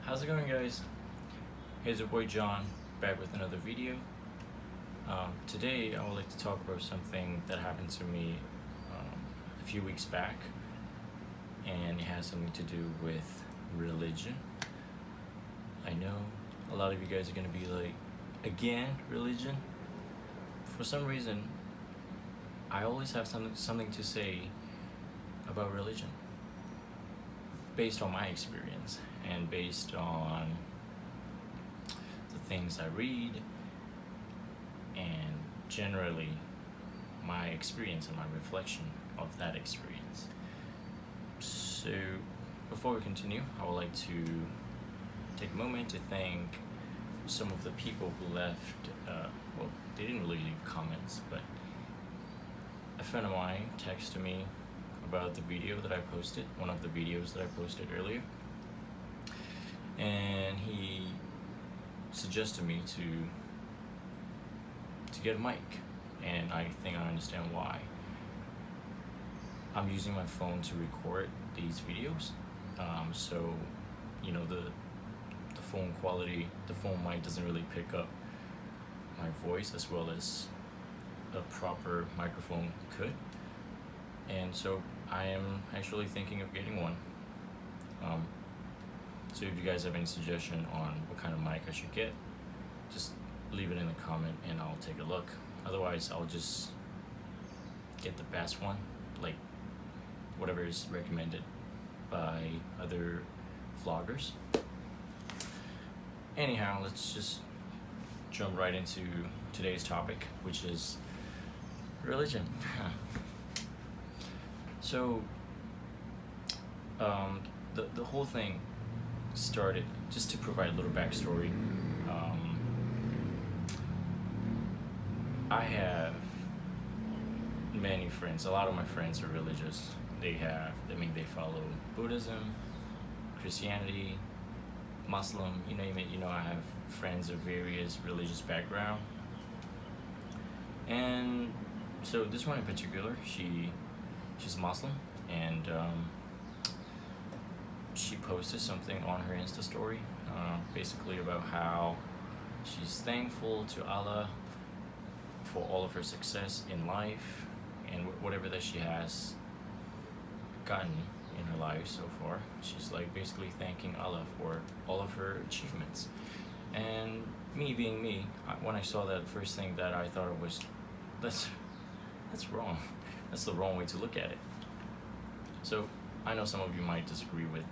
How's it going, guys? Here's your boy John, back with another video. Today I would like to talk about something that happened to me a few weeks back, and it has something to do with religion. I know a lot of you guys are gonna be like, again, religion? For some reason, I always have something to say about religion, based on my experience and based on the things I read and generally my experience and my reflection of that experience. So before we continue, I would like to take a moment to thank some of the people who left, well, they didn't really leave comments, but a friend of mine texted me about the video that I posted, one of the videos that I posted earlier, and he suggested me to get a mic, and I think I understand why. I'm using my phone to record these videos, so you know the phone quality, the phone mic doesn't really pick up my voice as well as a proper microphone could. And so I am actually thinking of getting one. So if you guys have any suggestion on what kind of mic I should get, just leave it in the comment and I'll take a look. Otherwise, I'll just get the best one, like whatever is recommended by other vloggers. Anyhow, let's just jump right into today's topic, which is religion. So the whole thing started, just to provide a little backstory. I have many friends. A lot of my friends are religious. They follow Buddhism, Christianity, Muslim, you name it. You know, I have friends of various religious background. And so this one in particular, she's Muslim, and she posted something on her Insta story, basically about how she's thankful to Allah for all of her success in life and whatever that she has gotten in her life so far. She's like basically thanking Allah for all of her achievements. And me being me, when I saw that, first thing that I thought of was, that's wrong. That's the wrong way to look at it. So I know some of you might disagree with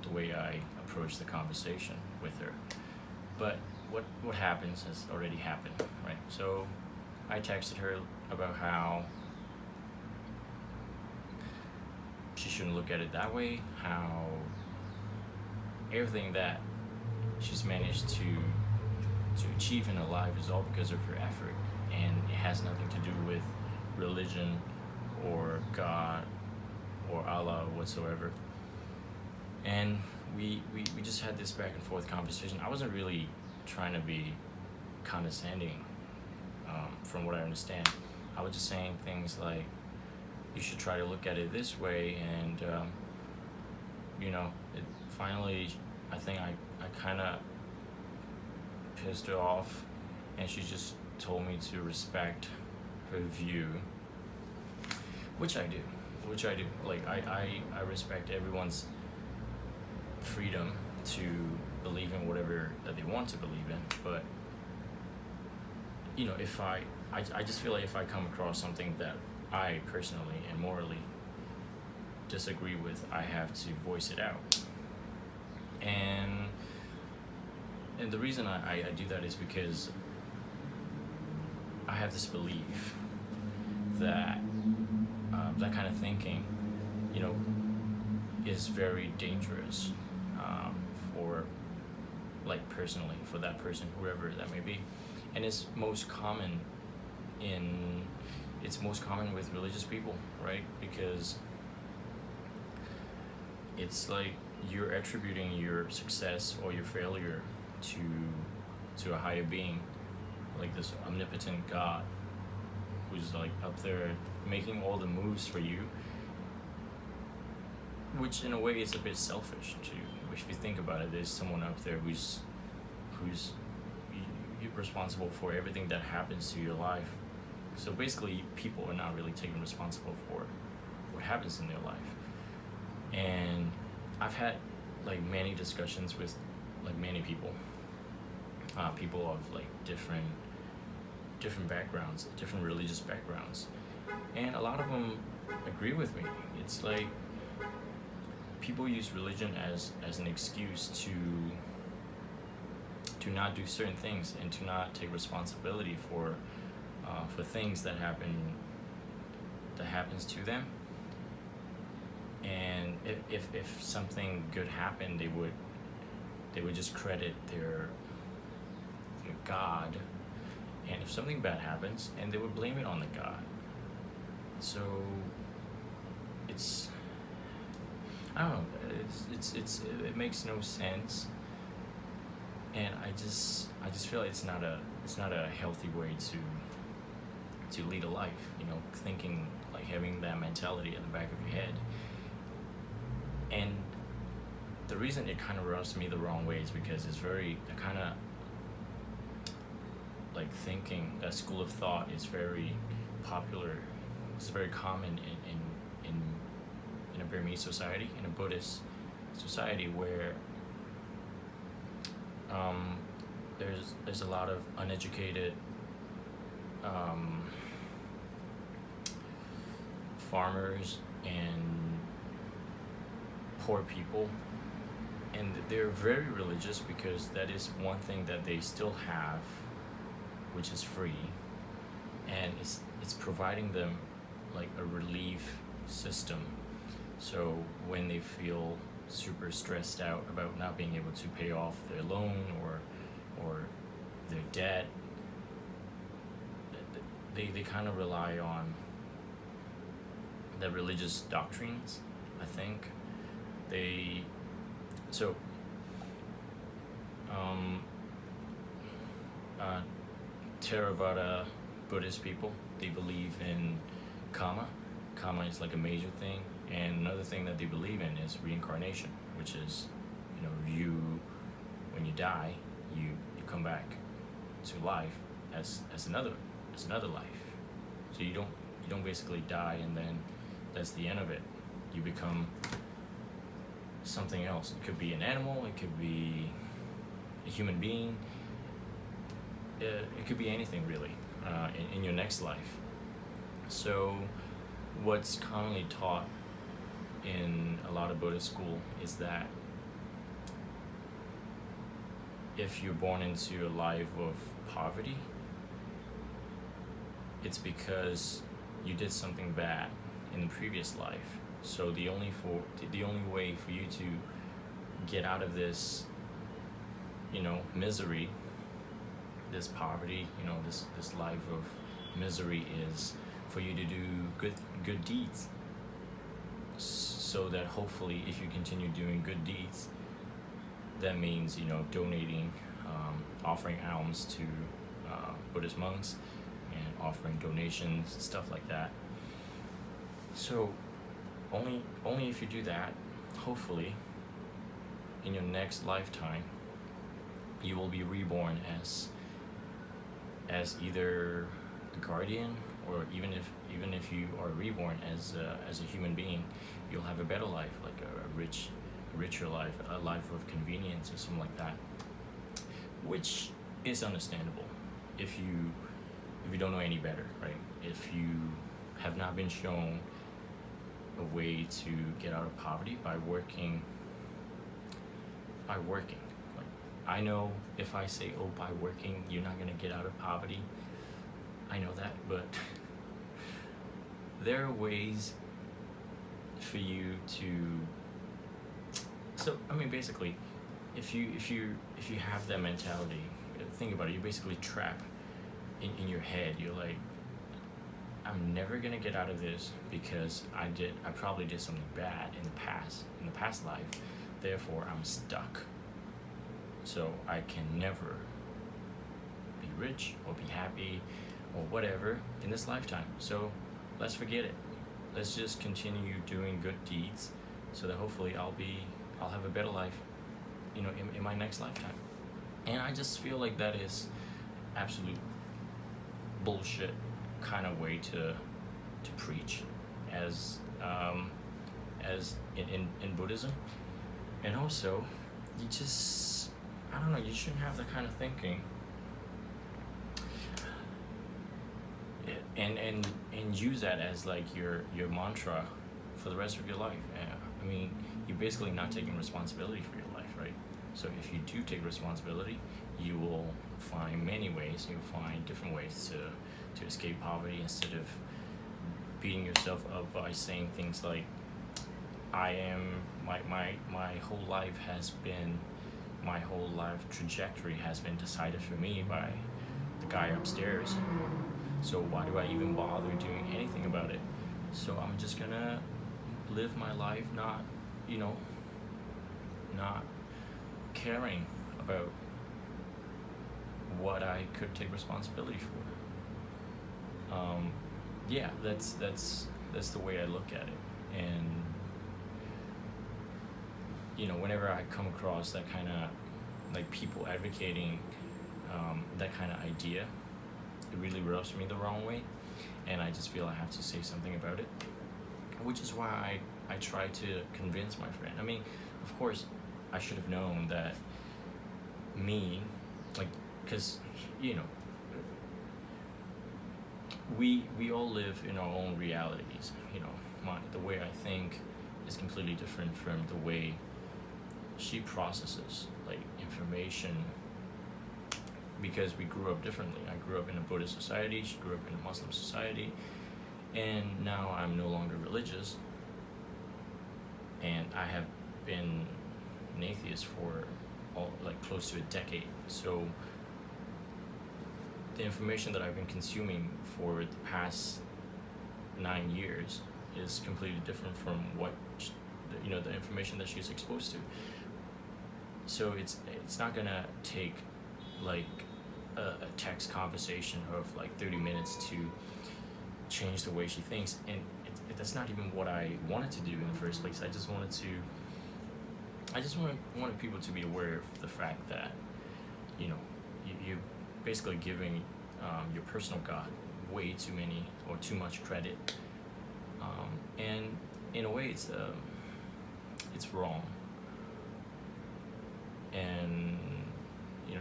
the way I approach the conversation with her, but what happens has already happened, right? So I texted her about how she shouldn't look at it that way, how everything that she's managed to achieve in her life is all because of her effort, and it has nothing to do with religion or God or Allah whatsoever. And we just had this back and forth conversation. I wasn't really trying to be condescending, from what I understand. I was just saying things like, you should try to look at it this way, and finally I think I kind of pissed her off, and she just told me to respect her view, which I do. Like I respect everyone's freedom to believe in whatever that they want to believe in, but if I just feel like if I come across something that I personally and morally disagree with, I have to voice it out. And the reason I do that is because I have this belief that that kind of thinking, is very dangerous, for, like, personally, for that person, whoever that may be. And it's most common with religious people, right? Because it's like you're attributing your success or your failure to a higher being, like this omnipotent God who's like up there making all the moves for you, which in a way is a bit selfish too, if you think about it, there's someone up there who's you're responsible for everything that happens to your life. So basically, people are not really taking responsible for what happens in their life. And I've had like many discussions with like many people, people of like different backgrounds, different religious backgrounds, and a lot of them agree with me. It's like people use religion as an excuse to not do certain things and to not take responsibility for things that happens to them. And if something good happened, they would just credit their God. And if something bad happens, and they would blame it on the God. So it's, I don't know, it makes no sense. And I just feel it's not a healthy way to lead a life, thinking like having that mentality in the back of your head. And the reason it kind of rubs me the wrong way is because it's very kind of like thinking, that school of thought is very popular. It's very common in a Burmese society, in a Buddhist society, where there's a lot of uneducated farmers and poor people, and they're very religious because that is one thing that they still have, which is free, and it's providing them like a relief system. So when they feel super stressed out about not being able to pay off their loan or their debt, they kind of rely on the religious doctrines, I think. Theravada Buddhist people, they believe in karma. Karma is like a major thing, and another thing that they believe in is reincarnation, which is, you, when you die, you come back to life as another life. So you don't basically die and then that's the end of it. You become something else. It could be an animal, it could be a human being, it could be anything really, in your next life. So what's commonly taught in a lot of Buddhist school is that if you're born into a life of poverty, it's because you did something bad in the previous life. So the only way for you to get out of this, misery, this poverty, this life of misery, is for you to do good deeds. So that hopefully, if you continue doing good deeds, that means donating, offering alms to Buddhist monks, and offering donations, stuff like that. So only if you do that, hopefully, in your next lifetime, you will be reborn as either a guardian, or even if you are reborn as a human being, you'll have a better life, like a richer life, a life of convenience or something like that, which is understandable if you don't know any better, right? If you have not been shown a way to get out of poverty by working. Like, I know if I say, by working, you're not gonna get out of poverty. I know that, but there are ways for you to. So basically, if you have that mentality, think about it. You basically trap in your head. You're like, I'm never gonna get out of this because I probably did something bad in the past life. Therefore, I'm stuck. So I can never be rich or be happy or whatever in this lifetime. So let's forget it. Let's just continue doing good deeds so that hopefully I'll have a better life in my next lifetime. And I just feel like that is absolute bullshit kind of way to preach as in Buddhism. And also, you just, I don't know, you shouldn't have that kind of thinking. And use that as like your mantra for the rest of your life. I mean, you're basically not taking responsibility for your life, right? So if you do take responsibility, you will find many ways. You'll find different ways to escape poverty instead of beating yourself up by saying things like, my whole life trajectory has been decided for me by the guy upstairs. So why do I even bother doing anything about it? So I'm just gonna live my life not caring about what I could take responsibility for. Yeah, that's the way I look at it. And whenever I come across that kind of like people advocating that kind of idea, it really rubs me the wrong way, and I just feel I have to say something about it, which is why I try to convince my friend. I mean, of course, I should have known that me, like, because we all live in our own realities. The way I think is completely different from the way she processes like information, because we grew up differently. I grew up in a Buddhist society, she grew up in a Muslim society, and now I'm no longer religious, and I have been an atheist for close to a decade. So the information that I've been consuming for the past 9 years is completely different from what the information that she's exposed to. So it's not gonna take like a text conversation of like 30 minutes to change the way she thinks, and that's not even what I wanted to do in the first place. I just wanted people to be aware of the fact that you're basically giving your personal God way too many or too much credit, and in a way it's wrong. And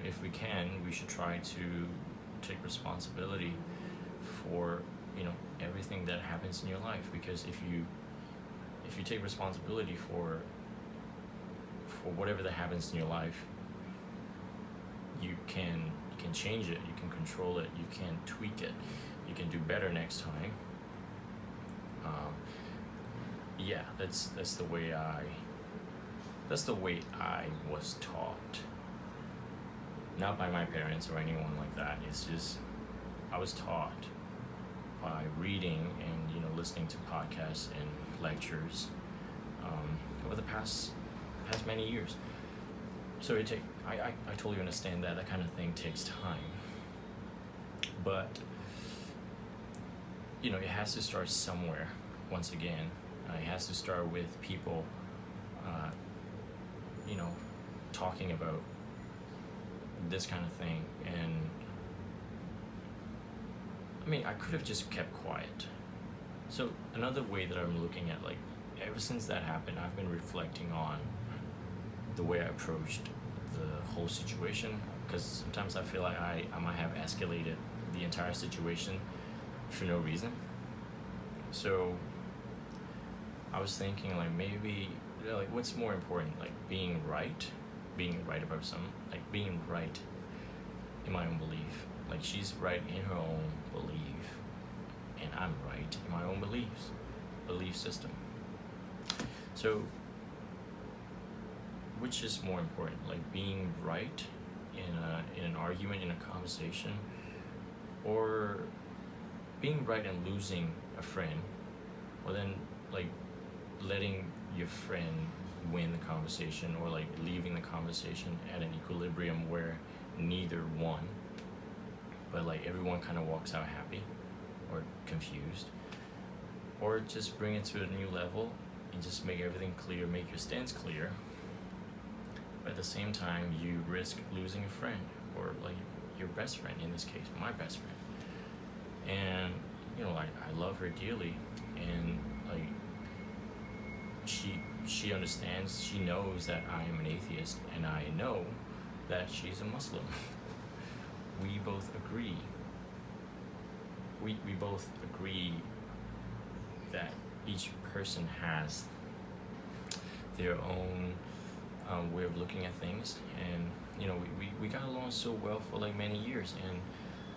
if we can, we should try to take responsibility for everything that happens in your life, because if you take responsibility for whatever that happens in your life, you can change it, you can control it, you can tweak it, you can do better next time. Yeah, that's the way I was taught. Not by my parents or anyone like that. It's just I was taught by reading and listening to podcasts and lectures over the past many years. So I totally understand that kind of thing takes time, but it has to start somewhere. Once again, it has to start with people talking about this kind of thing. And I mean, I could have just kept quiet. So another way that I'm looking at, like, ever since that happened, I've been reflecting on the way I approached the whole situation, because sometimes I feel like I might have escalated the entire situation for no reason. So I was thinking, like, maybe like what's more important, like being right about something, like being right in my own belief. Like, she's right in her own belief, and I'm right in my own belief system. So which is more important, like being right in an argument, in a conversation, or being right and losing a friend, or then like letting your friend win the conversation, or like leaving the conversation at an equilibrium where neither won, but like everyone kind of walks out happy or confused, or just bring it to a new level and just make everything clear, make your stance clear, but at the same time you risk losing a friend, or like your best friend, in this case my best friend. And you know, like, I love her dearly, and like she understands, she knows that I am an atheist, and I know that she's a Muslim. We both agree. We both agree that each person has their own way of looking at things, and you know, we got along so well for like many years, and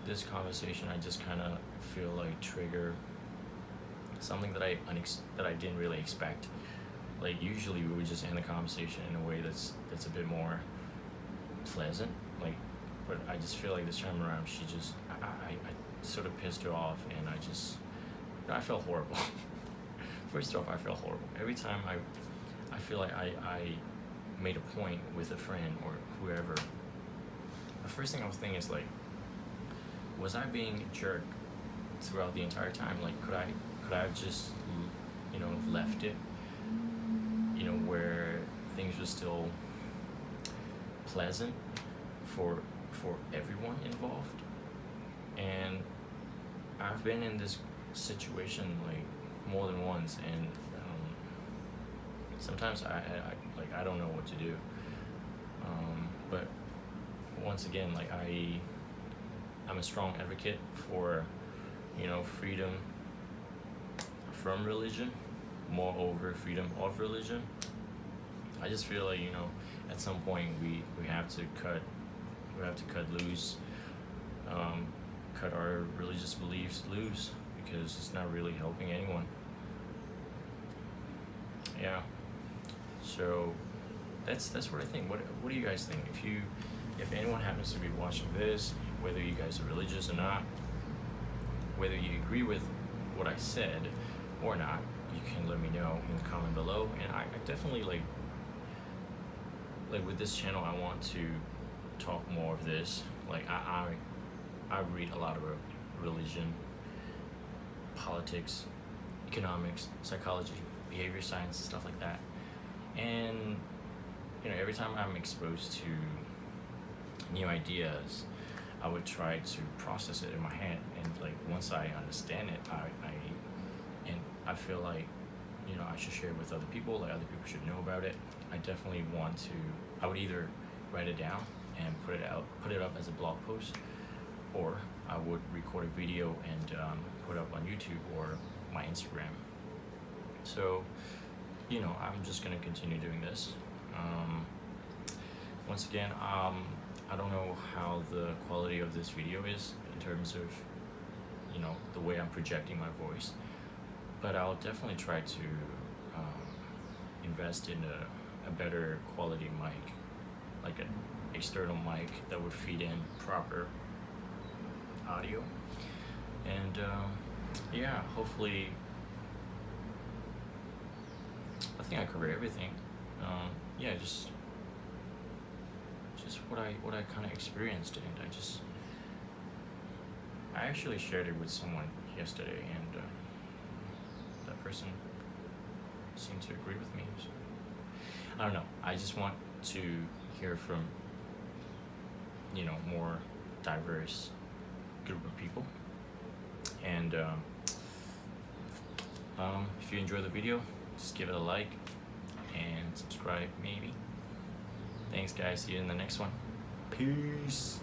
this conversation, I just kind of feel like trigger something that I didn't really expect. Like, usually we would just end the conversation in a way that's a bit more pleasant, like, but I just feel like this time around she just I sort of pissed her off, and I just, you know, I felt horrible. First off, I felt horrible every time I feel like I made a point with a friend or whoever. The first thing I was thinking is like, was I being a jerk throughout the entire time? Like, could I have just, you know, left it, you know, where things were still pleasant for everyone involved? And I've been in this situation like more than once, and sometimes I don't know what to do. But once again, like, I'm a strong advocate for, you know, freedom from religion, moreover freedom of religion. I just feel like, you know, at some point we have to cut loose, cut our religious beliefs loose, because it's not really helping anyone. Yeah. So that's what I think. What do you guys think? If anyone happens to be watching this, whether you guys are religious or not, whether you agree with what I said or not, you can let me know in the comment below. And I definitely like with this channel, I want to talk more of this. Like, I read a lot about religion, politics, economics, psychology, behavior science, stuff like that. And you know, every time I'm exposed to new ideas, I would try to process it in my head, and like, once I understand it, I feel like, you know, I should share it with other people, like other people should know about it. I definitely want to, I would either write it down and put it up as a blog post, or I would record a video and put it up on YouTube or my Instagram. So, you know, I'm just gonna continue doing this. Once again, I don't know how the quality of this video is in terms of, you know, the way I'm projecting my voice, but I'll definitely try to invest in a better quality mic, like an external mic that would feed in proper audio. And yeah, hopefully, I think I covered everything. Yeah, just what I kind of experienced, and I actually shared it with someone yesterday, and that person seemed to agree with me. So I don't know. I just want to hear from, you know, more diverse group of people. And if you enjoy the video, just give it a like and subscribe maybe. Thanks guys, see you in the next one. Peace.